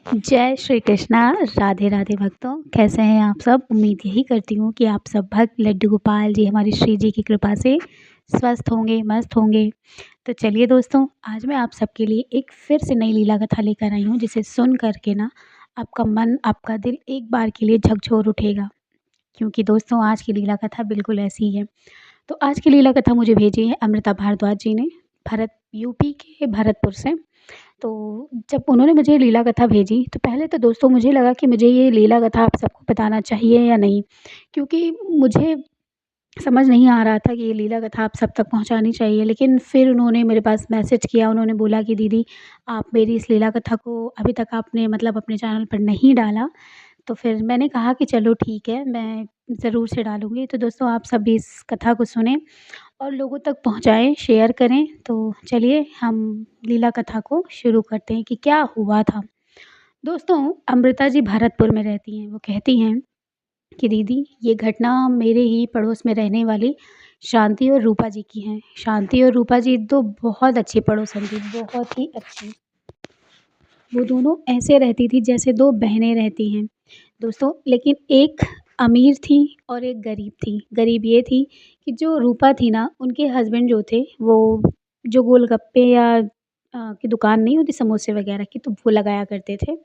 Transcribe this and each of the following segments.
जय श्री कृष्णा। राधे राधे भक्तों, कैसे हैं आप सब। उम्मीद यही करती हूँ कि आप सब भक्त लड्डू गोपाल जी हमारी श्री जी की कृपा से स्वस्थ होंगे, मस्त होंगे। तो चलिए दोस्तों, आज मैं आप सबके लिए एक फिर से नई लीला कथा लेकर आई हूँ, जिसे सुन करके ना आपका मन, आपका दिल एक बार के लिए झकझोर उठेगा। क्योंकि दोस्तों, आज की लीला कथा बिल्कुल ऐसी ही है। तो आज की लीला कथा मुझे भेजी है अमृता भारद्वाज जी ने, भरत यूपी के भरतपुर से। तो जब उन्होंने मुझे लीला कथा भेजी, तो पहले तो दोस्तों मुझे लगा कि मुझे ये लीला कथा आप सबको बताना चाहिए या नहीं, क्योंकि मुझे समझ नहीं आ रहा था कि ये लीला कथा आप सब तक पहुंचानी चाहिए। लेकिन फिर उन्होंने मेरे पास मैसेज किया, उन्होंने बोला कि दीदी, आप मेरी इस लीला कथा को अभी तक आपने मतलब अपने चैनल पर नहीं डाला। तो फिर मैंने कहा कि चलो ठीक है, मैं ज़रूर से डालूँगी। तो दोस्तों, आप सब भी इस कथा को सुनें और लोगों तक पहुँचाएँ, शेयर करें। तो चलिए हम लीला कथा को शुरू करते हैं कि क्या हुआ था। दोस्तों, अमृता जी भरतपुर में रहती हैं। वो कहती हैं कि दीदी, ये घटना मेरे ही पड़ोस में रहने वाली शांति और रूपा जी की है। शांति और रूपा जी 2 बहुत अच्छी पड़ोसन थी, बहुत ही अच्छी। वो दोनों ऐसे रहती थी जैसे 2 बहनें रहती हैं। दोस्तों, लेकिन एक अमीर थी और एक गरीब थी। गरीब ये थी कि जो रूपा थी ना, उनके हस्बैंड जो थे, वो जो गोलगप्पे या की दुकान नहीं होती समोसे वगैरह की, तो वो लगाया करते थे।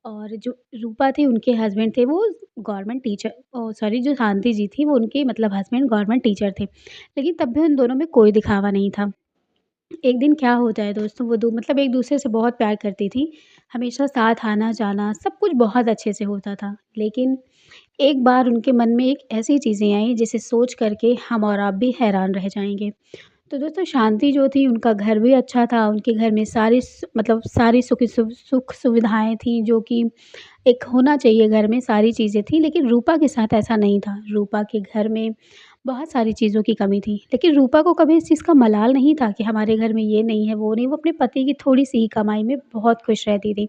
और जो रूपा थी, उनके हस्बैंड थे वो गवर्नमेंट टीचर, सॉरी, जो शांति जी थी वो उनके मतलब हस्बैंड गवर्नमेंट टीचर थे। लेकिन तब भी उन दोनों में कोई दिखावा नहीं था। एक दिन क्या होता है दोस्तों, वो 2 मतलब एक-दूसरे से बहुत प्यार करती थी। हमेशा साथ आना-जाना सब कुछ बहुत अच्छे से होता था। लेकिन एक बार उनके मन में एक ऐसी चीज़ें आईं जिसे सोच कर के हम और आप भी हैरान रह जाएँगे। तो दोस्तों, शांति जो थी, उनका घर भी अच्छा था। उनके घर में सारी मतलब सारी सुख सुविधाएँ थीं, जो कि एक होना चाहिए घर में, सारी चीज़ें थी। लेकिन रूपा के साथ ऐसा नहीं था। रूपा के घर में बहुत सारी चीज़ों की कमी थी। लेकिन रूपा को कभी इस चीज़ का मलाल नहीं था कि हमारे घर में ये नहीं है, वो नहीं। वो अपने पति की थोड़ी-सी ही कमाई में बहुत खुश रहती थी।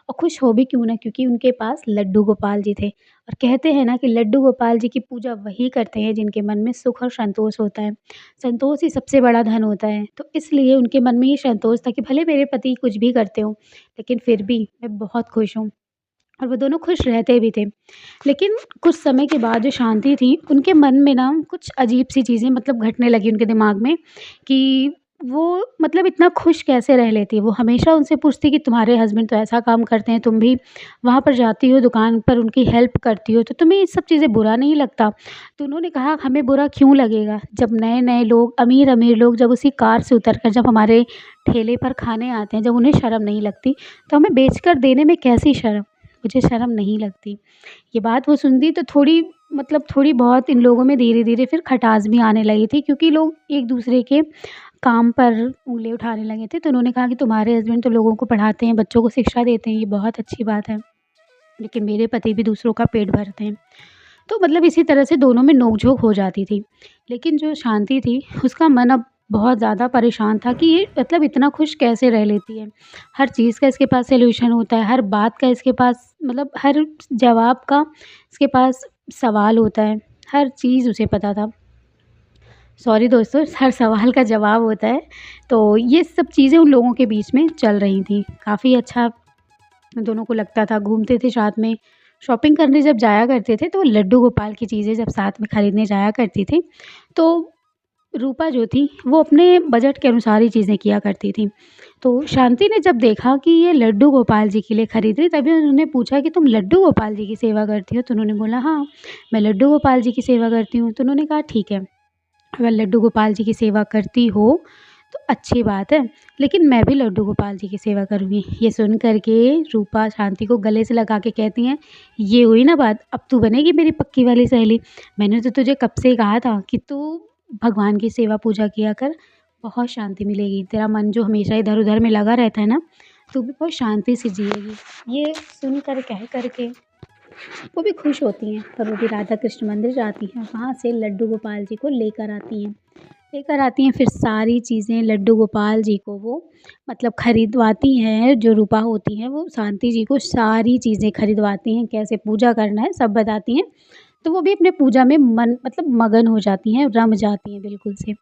और खुश हो भी क्यों ना, क्योंकि उनके पास लड्डू गोपाल जी थे। और कहते हैं ना कि लड्डू गोपाल जी की पूजा वही करते हैं जिनके मन में सुख और संतोष होता है। संतोष ही सबसे बड़ा धन होता है। तो इसलिए उनके मन में ये संतोष था कि भले मेरे पति कुछ भी करते हों, लेकिन फिर भी मैं बहुत खुश हूँ। और वो दोनों खुश रहते भी थे। लेकिन कुछ समय के बाद जो शांति थी, उनके मन में ना कुछ अजीब-सी चीज़ें मतलब घटने लगी उनके दिमाग में, कि वो मतलब इतना खुश कैसे रह लेती है। वो हमेशा उनसे पूछती कि तुम्हारे हस्बैंड तो ऐसा काम करते हैं, तुम भी वहाँ पर जाती हो, दुकान पर उनकी हेल्प करती हो, तो तुम्हें ये सब चीज़ें बुरा नहीं लगता? तो उन्होंने कहा, हमें बुरा क्यों लगेगा? जब नए-नए लोग, अमीर-अमीर लोग जब उसी कार से उतर कर जब हमारे ठेले पर खाने आते हैं, जब उन्हें शर्म नहीं लगती, तो हमें बेचकर देने में कैसी शर्म? मुझे शर्म नहीं लगती। ये बात वो सुनती तो थोड़ी मतलब थोड़ी बहुत इन लोगों में धीरे-धीरे फिर खटास भी आने लगी थी, क्योंकि लोग एक-दूसरे के काम पर उँगली उठाने लगे थे। तो उन्होंने कहा कि तुम्हारे हस्बैंड तो लोगों को पढ़ाते हैं, बच्चों को शिक्षा देते हैं, ये बहुत अच्छी बात है। लेकिन मेरे पति भी दूसरों का पेट भरते हैं। तो मतलब इसी तरह से दोनों में नोक-झोंक हो जाती थी। लेकिन जो शांति थी, उसका मन अब बहुत ज़्यादा परेशान था कि ये मतलब इतना खुश कैसे रह लेती है। हर चीज़ का इसके पास सॉल्यूशन होता है, हर बात का इसके पास मतलब हर जवाब का इसके पास सवाल होता है, हर चीज़ उसे पता था। सॉरी दोस्तों, हर सवाल का जवाब होता है। तो ये सब चीज़ें उन लोगों के बीच में चल रही थी। काफ़ी अच्छा दोनों को लगता था, घूमते थे साथ में, शॉपिंग करने जब जाया करते थे, तो लड्डू गोपाल की चीज़ें जब साथ में खरीदने जाया करती थी, तो रूपा जो थी, वो अपने बजट के अनुसार ही चीज़ें किया करती थी। तो शांति ने जब देखा कि ये लड्डू गोपाल जी के लिए खरीद रही, तभी उन्होंने पूछा कि तुम लड्डू गोपाल जी की सेवा करती हो? तो उन्होंने बोला, हाँ, मैं लड्डू गोपाल जी की सेवा करती हूँ। तो उन्होंने कहा, ठीक है, अगर लड्डू गोपाल जी की सेवा करती हो तो अच्छी बात है, लेकिन मैं भी लड्डू गोपाल जी की सेवा करूँगी। ये सुन कर के रूपा शांति को गले से लगा के कहती हैं, ये हुई ना बात, अब तू बनेगी मेरी पक्की वाली सहेली। मैंने तो तुझे कब से ही कहा था कि तू भगवान की सेवा पूजा किया कर, बहुत शांति मिलेगी। तेरा मन जो हमेशा इधर-उधर में लगा रहता है ना, तू भी बहुत शांति से जिएगी। ये सुन कर कह कर के वो भी खुश होती हैं, और वो भी राधा कृष्ण मंदिर जाती हैं, वहाँ से लड्डू गोपाल जी को लेकर आती हैं। फिर सारी चीज़ें लड्डू गोपाल जी को वो मतलब खरीदवाती हैं। जो रूपा होती हैं, वो शांति जी को सारी चीज़ें खरीदवाती हैं, कैसे पूजा करना है सब बताती हैं। तो वो भी अपने पूजा में मन मतलब मगन हो जाती हैं, रम जाती हैं बिल्कुल से।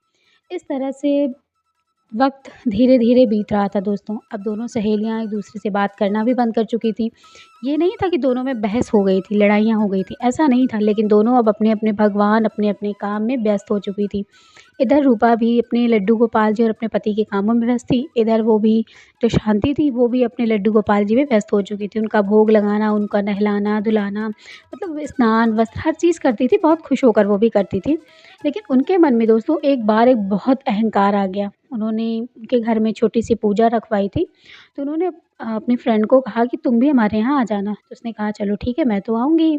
इस तरह से वक़्त धीरे-धीरे बीत रहा था दोस्तों। अब दोनों सहेलियाँ एक-दूसरे से बात करना भी बंद कर चुकी थी। ये नहीं था कि दोनों में बहस हो गई थी, लड़ाइयाँ हो गई थी, ऐसा नहीं था। लेकिन दोनों अब अपने-अपने भगवान, अपने-अपने काम में व्यस्त हो चुकी थी। इधर रूपा भी अपने लड्डू गोपाल जी और अपने पति के कामों में व्यस्त थी। इधर वो भी जो शांति थी, वो भी अपने लड्डू गोपाल जी में व्यस्त हो चुकी थी। उनका भोग लगाना, उनका नहलाना-धुलाना, मतलब स्नान, वस्त्र हर चीज़ करती थी, बहुत खुश होकर वो भी करती थी। लेकिन उनके मन में दोस्तों एक बार एक बहुत अहंकार आ गया। उन्होंने उनके घर में छोटी-सी पूजा रखवाई थी, तो उन्होंने अपनी फ्रेंड को कहा कि तुम भी हमारे यहाँ आ जाना। तो उसने कहा चलो ठीक है, मैं तो आऊँगी।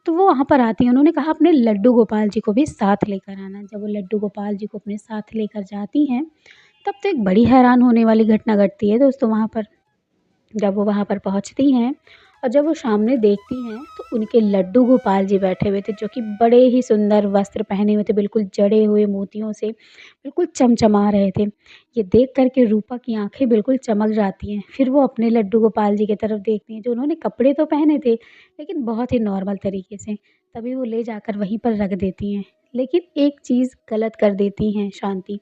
तो वो वहाँ पर आती हैं, उन्होंने कहा अपने लड्डू गोपाल जी को भी साथ लेकर आना। जब वो लड्डू गोपाल जी को अपने साथ लेकर जाती हैं, तब तो एक बड़ी हैरान होने वाली घटना घटती है दोस्तों वहाँ पर। जब वो वहाँ पर पहुँचती हैं और जब वो सामने देखती हैं तो उनके लड्डू गोपाल जी बैठे हुए थे, जो कि बड़े ही सुंदर वस्त्र पहने हुए थे, बिल्कुल जड़े हुए मोतियों से, बिल्कुल चमचमा रहे थे। ये देख कर के रूपा की आँखें बिल्कुल चमक जाती हैं। फिर वो अपने लड्डू गोपाल जी की तरफ देखती हैं, जो उन्होंने कपड़े तो पहने थे, लेकिन बहुत ही नॉर्मल तरीके से। तभी वो ले जाकर वहीं पर रख देती हैं। लेकिन एक चीज़ गलत कर देती हैं शांति।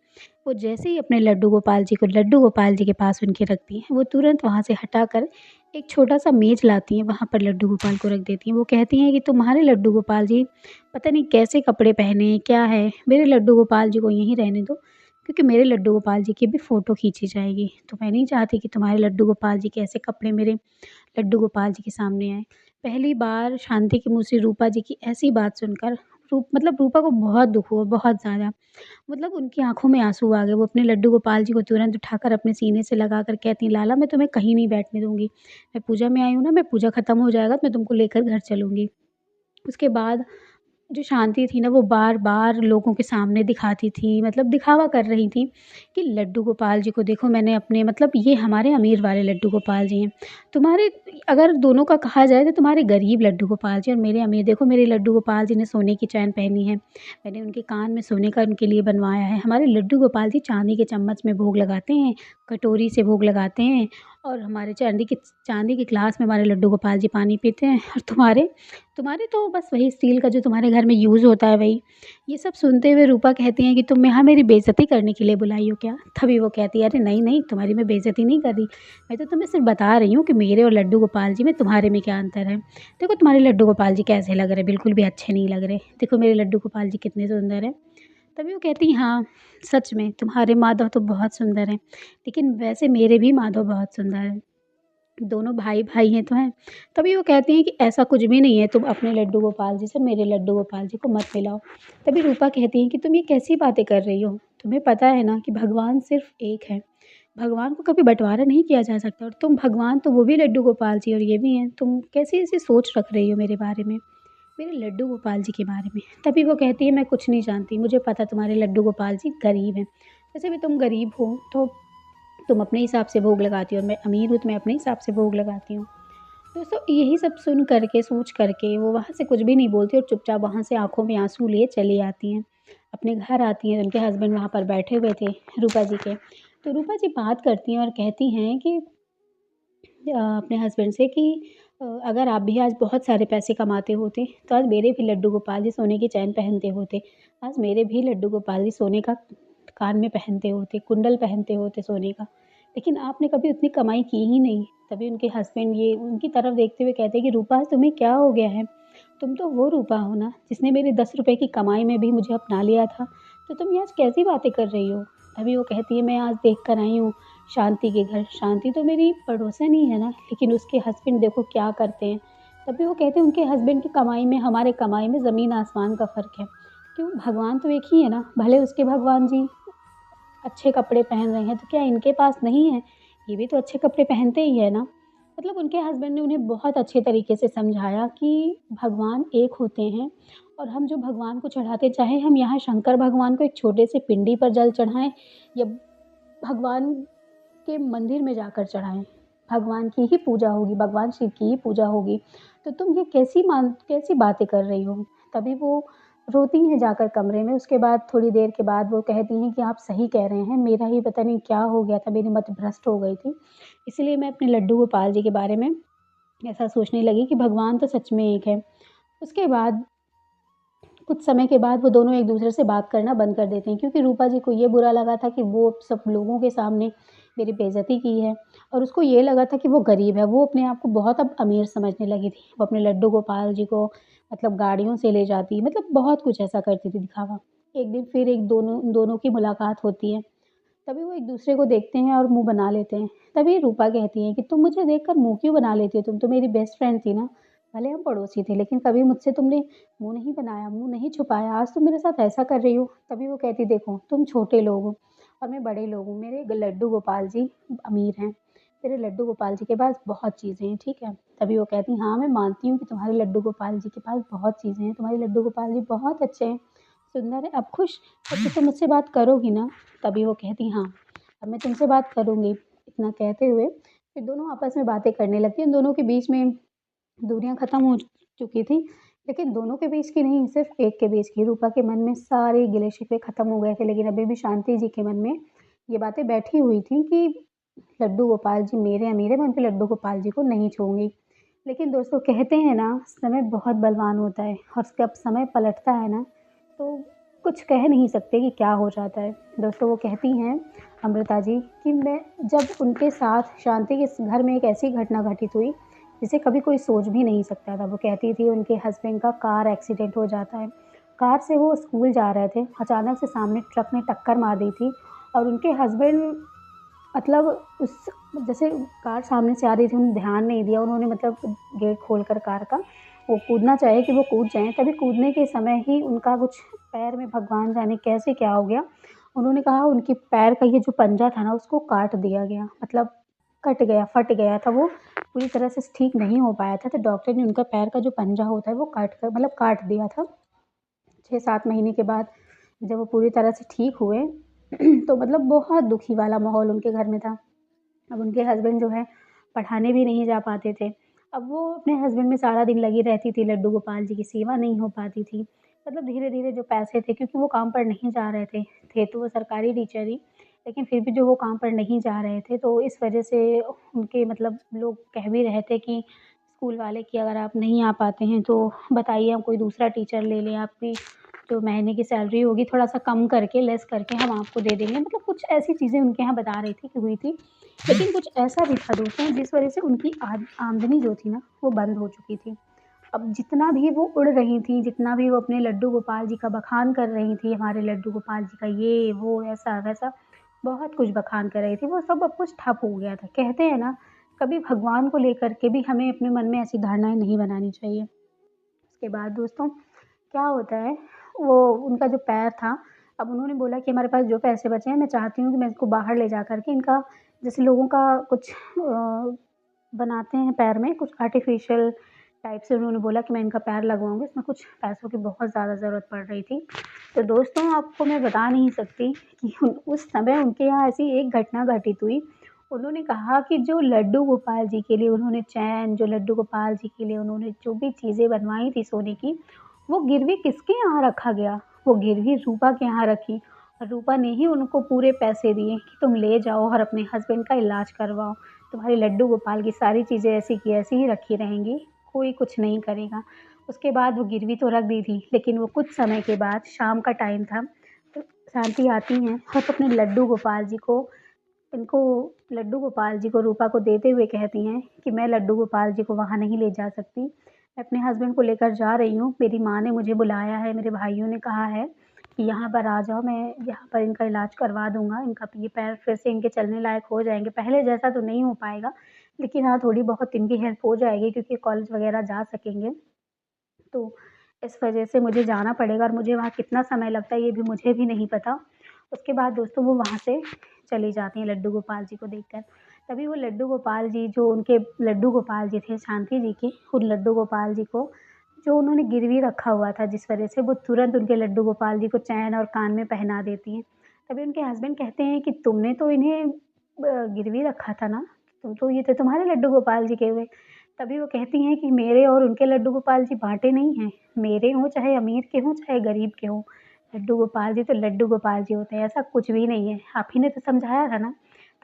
वो जैसे ही अपने लड्डू गोपाल जी को लड्डू गोपाल जी के पास उनके रखती हैं, वो तुरंत वहाँ से हटाकर एक छोटा-सा मेज़ लाती हैं, वहाँ पर लड्डू गोपाल को रख देती हैं। वो कहती हैं कि तुम्हारे लड्डू गोपाल जी पता नहीं कैसे कपड़े पहने हैं, क्या है? मेरे लड्डू गोपाल जी को यहीं रहने दो, क्योंकि मेरे लड्डू गोपाल जी की भी फ़ोटो खींची जाएगी। तो मैं नहीं चाहती कि तुम्हारे लड्डू गोपाल जी के ऐसे कपड़े मेरे लड्डू गोपाल जी के सामने आए। पहली बार शांति के मुँह से रूपा जी की ऐसी बात सुनकर रूपा को बहुत दुःख हुआ, बहुत ज़्यादा। मतलब उनकी आँखों में आँसू आ गए। वो अपने लड्डू गोपाल जी को तुरंत उठाकर अपने सीने से लगाकर कहती, "लाला मैं तुम्हें कहीं नहीं बैठने दूँगी। मैं पूजा में आई हूँ ना, मैं पूजा खत्म हो जाएगा तो मैं तुमको लेकर घर चलूँगी।" उसके बाद जो शांति थी ना वो बार-बार लोगों के सामने दिखाती थी, मतलब दिखावा कर रही थी कि लड्डू गोपाल जी को देखो मैंने अपने, मतलब ये हमारे अमीर वाले लड्डू गोपाल जी हैं। तुम्हारे अगर दोनों का कहा जाए तो तुम्हारे गरीब लड्डू गोपाल जी और मेरे अमीर, देखो मेरे लड्डू गोपाल जी ने सोने की चैन पहनी है। मैंने उनके कान में सोने का उनके लिए बनवाया है। हमारे लड्डू गोपाल जी चाँदी के चम्मच में भोग लगाते हैं, कटोरी से भोग लगाते हैं और हमारे चाँदी के ग्लास में हमारे लड्डू गोपाल जी पानी पीते हैं और तुम्हारे तुम्हारे तो बस वही स्टील का जो तुम्हारे घर में यूज़ होता है वही। ये सब सुनते हुए रूपा कहती हैं कि तुम यहाँ मेरी बेइज़्ज़ती करने के लिए बुलाई हो क्या? तभी वो कहती है अरे नहीं, नहीं तुम्हारी मैं बेइज़्ज़ती नहीं कर रही। मैं तो तुम्हें सिर्फ़ बता रही हूँ कि मेरे और लड्डू गोपाल जी में तुम्हारे में क्या अंतर है। देखो तुम्हारे लड्डू गोपाल जी कैसे लग रहे हैं, बिल्कुल भी अच्छे नहीं लग रहे। देखो मेरे लड्डू गोपाल जी कितने सुंदर हैं। तभी वो कहती हैं हाँ, सच में तुम्हारे माधव तो बहुत सुंदर हैं, लेकिन वैसे मेरे भी माधव बहुत सुंदर हैं। दोनों भाई-भाई हैं तो हैं। तभी वो कहती हैं कि ऐसा कुछ भी नहीं है, तुम अपने लड्डू गोपाल जी से मेरे लड्डू गोपाल जी को मत मिलाओ। तभी रूपा कहती हैं कि तुम ये कैसी बातें कर रही हो? तुम्हें पता है ना कि भगवान सिर्फ़ एक है। भगवान को कभी बँटवारा नहीं किया जा सकता और तुम भगवान तो वो भी लड्डू गोपाल जी और ये भी हैं। तुम कैसी ऐसी सोच रख रही हो मेरे बारे में, मेरे लड्डू गोपाल जी के बारे में? तभी वो कहती है मैं कुछ नहीं जानती, मुझे पता तुम्हारे लड्डू गोपाल जी गरीब हैं। वैसे भी तुम गरीब हो तो तुम अपने हिसाब से भोग लगाती हो और मैं अमीर हूँ तो मैं अपने हिसाब से भोग लगाती हूँ। दोस्तों यही सब सुन कर के, सोच कर के वो वहाँ से कुछ भी नहीं बोलती और चुपचाप वहाँ से आँखों में आँसू लिए चली आती हैं। अपने घर आती हैं, उनके हस्बैंड वहाँ पर बैठे हुए थे रूपा जी के। तो रूपा जी बात करती हैं और कहती हैं कि अपने हस्बैंड से कि अगर आप भी आज बहुत सारे पैसे कमाते होते, तो आज मेरे भी लड्डू गोपाल जी सोने की चैन पहनते होते। आज मेरे भी लड्डू गोपाल जी सोने का कान में पहनते होते, कुंडल पहनते होते सोने का। लेकिन आपने कभी उतनी कमाई की ही नहीं। तभी उनके हस्बैंड ये उनकी तरफ देखते हुए कहते हैं कि रूपा तुम्हें क्या हो गया है? तुम तो वो रूपा हो ना, जिसने मेरे 10 रुपए की कमाई में भी मुझे अपना लिया था। तो तुम ये आज कैसी बातें कर रही हो? तभी वो कहती है मैं आज देख कर आई हूँ शांति के घर। शांति तो मेरी पड़ोसन ही है ना, लेकिन उसके हस्बैंड देखो क्या करते हैं। तभी वो कहते हैं उनके हस्बैंड की कमाई में हमारे कमाई में ज़मीन आसमान का फ़र्क है। क्यों? भगवान तो एक ही है ना, भले उसके भगवान जी अच्छे कपड़े पहन रहे हैं, तो क्या इनके पास नहीं है? ये भी तो अच्छे कपड़े पहनते ही है ना। मतलब उनके हस्बैंड ने उन्हें बहुत अच्छे तरीके से समझाया कि भगवान एक होते हैं और हम जो भगवान को चढ़ाते, चाहे हम यहाँ शंकर भगवान को एक छोटे से पिंडी पर जल चढ़ाएँ या भगवान के मंदिर में जाकर चढ़ाएँ, भगवान की ही पूजा होगी, भगवान शिव की ही पूजा होगी। तो तुम ये कैसी बातें कर रही हो? तभी वो रोती हैं जाकर कमरे में। उसके बाद थोड़ी देर के बाद वो कहती हैं कि आप सही कह रहे हैं, मेरा ही पता नहीं क्या हो गया था, मेरी मति भ्रष्ट हो गई थी। इसीलिए मैं अपने लड्डू गोपाल जी के बारे में ऐसा सोचने लगी कि भगवान तो सच में एक है। उसके बाद कुछ समय के बाद वो दोनों एक दूसरे से बात करना बंद कर देते हैं, क्योंकि रूपा जी को ये बुरा लगा था कि वो सब लोगों के सामने मेरी बेइज़्ज़ती की है और उसको ये लगा था कि वो गरीब है। वो अपने आप को बहुत अब अमीर समझने लगी थी। वो अपने लड्डू गोपाल जी को मतलब गाड़ियों से ले जाती, मतलब बहुत कुछ ऐसा करती थी दिखावा। एक दिन फिर एक दोनों दोनों की मुलाकात होती है। तभी वो एक-दूसरे को देखते हैं और मुँह बना लेते हैं। तभी रूपा कहती है कि तुम मुझे देखकर मुँह क्यों बना लेती हो? तुम तो मेरी बेस्ट फ्रेंड थी ना। भले हम पड़ोसी थे, लेकिन कभी मुझसे तुमने मुँह नहीं बनाया, मुँह नहीं छुपाया। आज तुम मेरे साथ ऐसा कर रही हो। तभी वो कहती, देखो तुम छोटे लोग हो और मैं बड़े लोग हूँ। मेरे लड्डू गोपाल जी अमीर हैं। मेरे लड्डू गोपाल जी के पास बहुत चीज़ें हैं, ठीक है? तभी वो कहती, हाँ, मैं मानती हूँ कि तुम्हारे लड्डू गोपाल जी के पास बहुत चीज़ें हैं। तुम्हारे लड्डू गोपाल जी बहुत अच्छे हैं, सुंदर हैं। अब खुश अब तुम मुझसे बात करोगी ना? तभी वो कहती, हाँ, अब मैं तुमसे बात करूँगी। इतना कहते हुए फिर दोनों आपस में बातें करने लगती हैं। दोनों के बीच में दूरियाँ ख़त्म हो चुकी थी, लेकिन दोनों के बीच की नहीं, सिर्फ़ एक के बीच की। रूपा के मन में सारे गिले-शिकवे ख़त्म हो गए थे, लेकिन अभी भी शांति जी के मन में ये बातें बैठी हुई थी कि लड्डू गोपाल जी मेरे अमीर हैं, मैं उनके लड्डू गोपाल जी को नहीं छूऊँगी। लेकिन दोस्तों कहते हैं ना, समय बहुत बलवान होता है और जब समय पलटता है ना, तो कुछ कह नहीं सकते कि क्या हो जाता है। दोस्तों वो कहती हैं अमृता जी कि मैं जब उनके साथ शांति के घर में एक ऐसी घटना घटित हुई जिसे कभी कोई सोच भी नहीं सकता था। वो कहती थी उनके हस्बैंड का कार एक्सीडेंट हो जाता है। कार से वो स्कूल जा रहे थे, अचानक से सामने ट्रक ने टक्कर मार दी थी और उनके हस्बैंड मतलब उस जैसे कार सामने से आ रही थी, उन्होंने ध्यान नहीं दिया। उन्होंने मतलब गेट खोलकर कार का वो कूदना चाहे कि वो कूद जाएँ, तभी कूदने के समय ही उनका कुछ पैर में भगवान जाने कैसे क्या हो गया। उन्होंने कहा उनके पैर का ये जो पंजा था ना उसको काट दिया गया, मतलब कट गया, फट गया था वो, पूरी तरह से ठीक नहीं हो पाया था। तो डॉक्टर ने उनका पैर का जो पंजा होता है वो काट दिया था। 6-7 महीने के बाद जब वो पूरी तरह से ठीक हुए तो मतलब बहुत दुखी वाला माहौल उनके घर में था। अब उनके हस्बैंड जो है पढ़ाने भी नहीं जा पाते थे। अब वो अपने हस्बैंड में सारा दिन लगी रहती थी, लड्डू गोपाल जी की सेवा नहीं हो पाती थी। मतलब धीरे-धीरे जो पैसे थे, क्योंकि वो काम पर नहीं जा रहे थे तो वो सरकारी टीचर ही, लेकिन फिर भी जो वो काम पर नहीं जा रहे थे, तो इस वजह से उनके मतलब लोग कह भी रहे थे कि स्कूल वाले कि अगर आप नहीं आ पाते हैं तो बताइए, हम कोई दूसरा टीचर ले लें, आपकी जो महीने की सैलरी होगी थोड़ा-सा कम करके, लेस करके हम आपको दे देंगे। मतलब कुछ ऐसी चीज़ें उनके यहाँ बता रही थी कि हुई थी। लेकिन कुछ ऐसा भी था दोस्तों जिस वज़ह से उनकी आमदनी जो थी ना वो बंद हो चुकी थी। अब जितना भी वो उड़ रही थी, जितना भी वो अपने लड्डू गोपाल जी का बखान कर रही थी, हमारे लड्डू गोपाल जी का ये, वो, ऐसा-वैसा बहुत कुछ बखान कर रही थी, वो सब अब कुछ ठप हो गया था। कहते हैं ना, कभी भगवान को लेकर के भी हमें अपने मन में ऐसी धारणाएँ नहीं बनानी चाहिए। उसके बाद दोस्तों क्या होता है, वो उनका जो पैर था, अब उन्होंने बोला कि हमारे पास जो पैसे बचे हैं, मैं चाहती हूँ कि मैं इसको बाहर ले जा कर के इनका जैसे लोगों का कुछ बनाते हैं पैर में, कुछ आर्टिफ़िशियल टाइप से उन्होंने बोला कि मैं इनका पैर लगवाऊँगी, इसमें कुछ पैसों की बहुत ज़्यादा ज़रूरत पड़ रही थी। तो दोस्तों आपको मैं बता नहीं सकती कि उस समय उनके यहाँ ऐसी एक घटना घटित हुई। उन्होंने कहा कि जो लड्डू गोपाल जी के लिए उन्होंने चैन, जो लड्डू गोपाल जी के लिए उन्होंने जो भी चीज़ें बनवाई थी सोने की, वो गिरवी किसके यहाँ रखा गया? वो गिरवी रूपा के यहाँ रखी और रूपा ने ही उनको पूरे पैसे दिए कि तुम ले जाओ और अपने हस्बैंड का इलाज करवाओ। तुम्हारे लड्डू गोपाल की सारी चीज़ें ऐसी की ऐसी ही रखी रहेंगी, कोई कुछ नहीं करेगा। उसके बाद वो गिरवी तो रख दी थी, लेकिन वो कुछ समय के बाद शाम का टाइम था, तो शांति आती हैं और अपने लड्डू गोपाल जी को इनको लड्डू गोपाल जी को रूपा को देते हुए कहती हैं कि मैं लड्डू गोपाल जी को वहाँ नहीं ले जा सकती। मैं अपने हस्बैंड को लेकर जा रही हूँ। मेरी माँ ने मुझे बुलाया है, मेरे भाइयों ने कहा है कि यहाँ पर आ जाओ, मैं यहाँ पर इनका इलाज करवा दूँगा। इनका ये पैर फिर से इनके चलने लायक हो जाएँगे। पहले जैसा तो नहीं हो पाएगा, लेकिन हाँ, थोड़ी बहुत इनकी हेल्प हो जाएगी क्योंकि कॉलेज वग़ैरह जा सकेंगे। तो इस वजह से मुझे जाना पड़ेगा और मुझे वहाँ कितना समय लगता है ये भी मुझे भी नहीं पता। उसके बाद दोस्तों वो वहाँ से चली जाती हैं लड्डू गोपाल जी को देखकर। तभी वो लड्डू गोपाल जी जो उनके लड्डू गोपाल जी थे शांति जी के, उन लड्डू गोपाल जी को जो उन्होंने गिरवी रखा हुआ था जिस वजह से वो तुरंत उनके लड्डू गोपाल जी को चैन और कान में पहना देती हैं। तभी उनके हस्बैंड कहते हैं कि तुमने तो इन्हें गिरवी रखा था ना? तुम तो ये तो तुम्हारे लड्डू गोपाल जी के हुए। तभी वो कहती हैं कि मेरे और उनके लड्डू गोपाल जी बाँटे नहीं हैं। मेरे हों चाहे अमीर के हों, चाहे गरीब के हों। लड्डू गोपाल जी तो लड्डू गोपाल जी होते हैं, ऐसा कुछ भी नहीं है। आप ही ने तो समझाया था ना।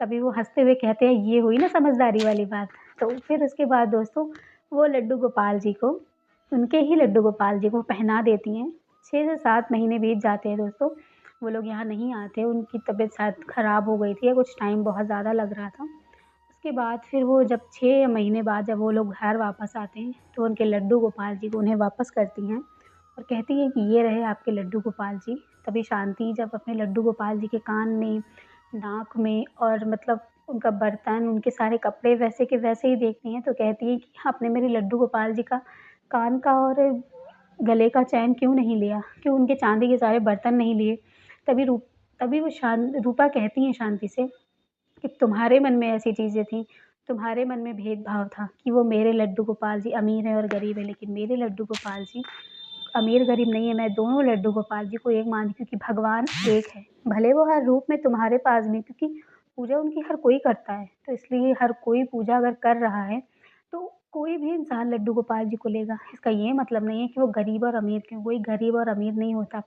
तभी वो हँसते हुए कहते हैं, ये हुई ना समझदारी वाली बात। तो फिर उसके बाद दोस्तों वो लड्डू गोपाल जी को उनके ही लड्डू गोपाल जी को पहना देती हैं 6 से 7 महीने बीत जाते हैं दोस्तों, वो लोग यहाँ नहीं आते, उनकी तबीयत शायद ख़राब हो गई थी या कुछ टाइम बहुत ज़्यादा लग रहा था। उसके बाद फिर वो जब 6 महीने बाद जब वो लोग घर वापस आते हैं, तो उनके लड्डू गोपाल जी को उन्हें वापस करती हैं और कहती हैं कि ये रहे आपके लड्डू गोपाल जी। तभी शांति जब अपने लड्डू गोपाल जी के कान में, नाक में और मतलब उनका बर्तन, उनके सारे कपड़े वैसे के वैसे ही देखती हैं, तो कहती हैं कि आपने मेरे लड्डू गोपाल जी का कान का और गले का चैन क्यों नहीं लिया? क्यों उनके चांदी के सारे बर्तन नहीं लिए? तभी रूप तभी वो रूपा कहती हैं शांति से कि तुम्हारे मन में ऐसी चीज़ें थीं, तुम्हारे मन में भेदभाव था कि वो मेरे लड्डू गोपाल जी अमीर हैं और गरीब हैं, लेकिन मेरे लड्डू गोपाल जी अमीर-गरीब नहीं है, मैं दोनों लड्डू गोपाल जी को एक मानती हूँ क्योंकि भगवान एक है। भले वो हर रूप में तुम्हारे पास भी क्योंकि पूजा उनकी हर कोई करता है, तो इसलिए हर कोई पूजा अगर कर रहा है, तो कोई भी इंसान लड्डू गोपाल जी को लेगा। इसका ये मतलब नहीं है कि वो गरीब और अमीर क्यों, कोई गरीब और अमीर नहीं होता।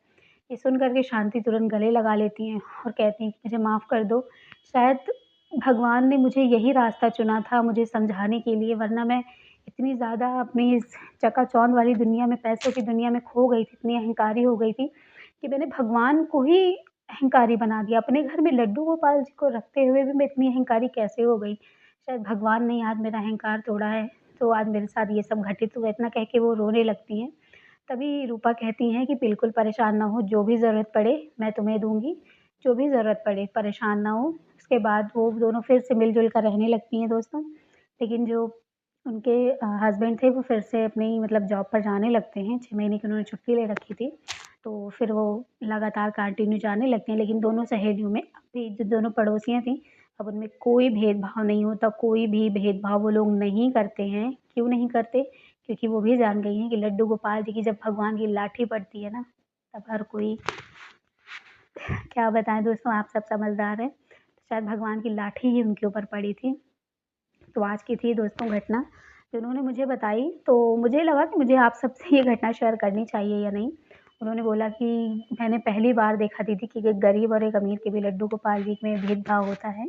ये सुन कर के शांति तुरंत गले लगा लेती हैं और कहती हैं कि मुझे माफ़ कर दो, शायद भगवान ने मुझे यही रास्ता चुना था मुझे समझाने के लिए, वरना मैं इतनी ज़्यादा अपनी इस चकाचौंध वाली दुनिया में, पैसों की दुनिया में खो गई थी, इतनी अहंकारी हो गई थी कि मैंने भगवान को ही अहंकारी बना दिया। अपने घर में लड्डू गोपाल जी को रखते हुए भी मैं इतनी अहंकारी कैसे हो गई? शायद भगवान ने आज मेरा अहंकार तोड़ा है, तो आज मेरे साथ ये सब घटित हुआ। इतना कह के वो रोने लगती हैं। तभी रूपा कहती हैं कि बिल्कुल परेशान ना हो, जो भी ज़रूरत पड़े मैं तुम्हें दूँगी, जो भी ज़रूरत पड़े परेशान ना हो। उसके बाद वो दोनों फिर से मिल-जुल कर रहने लगती हैं दोस्तों। लेकिन जो उनके हस्बैंड थे वो फिर से अपनी मतलब जॉब पर जाने लगते हैं, 6 महीने की उन्होंने छुट्टी ले रखी थी। तो फिर वो लगातार कंटिन्यू जाने लगते हैं, लेकिन दोनों सहेलियों में अभी जो दोनों पड़ोसियाँ थीं, अब उनमें कोई भेदभाव नहीं होता, कोई भी भेदभाव वो लोग नहीं करते हैं। क्यों नहीं करते? क्योंकि वो भी जान गई हैं कि लड्डू गोपाल जी की जब भगवान की लाठी पड़ती है ना, तब हर कोई क्या बताएँ दोस्तों आप सब समझदार हैं। शायद भगवान की लाठी ही उनके ऊपर पड़ी थी। तो आज की थी दोस्तों घटना, जो उन्होंने मुझे बताई, तो मुझे लगा कि मुझे आप सबसे ये घटना शेयर करनी चाहिए या नहीं। उन्होंने बोला कि मैंने पहली बार देखा दीदी कि एक गरीब और एक अमीर के भी लड्डू गोपाल जी में भेदभाव होता है।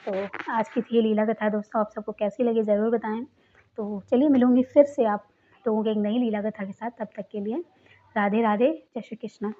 तो आज की थी ये लीला कथा दोस्तों, आप सबको कैसी लगी ज़रूर बताएँ। तो चलिए मिलूँगी फिर से आप लोगों की एक नई लीला कथा के साथ, तब तक के लिए राधे राधे, जय श्री कृष्ण।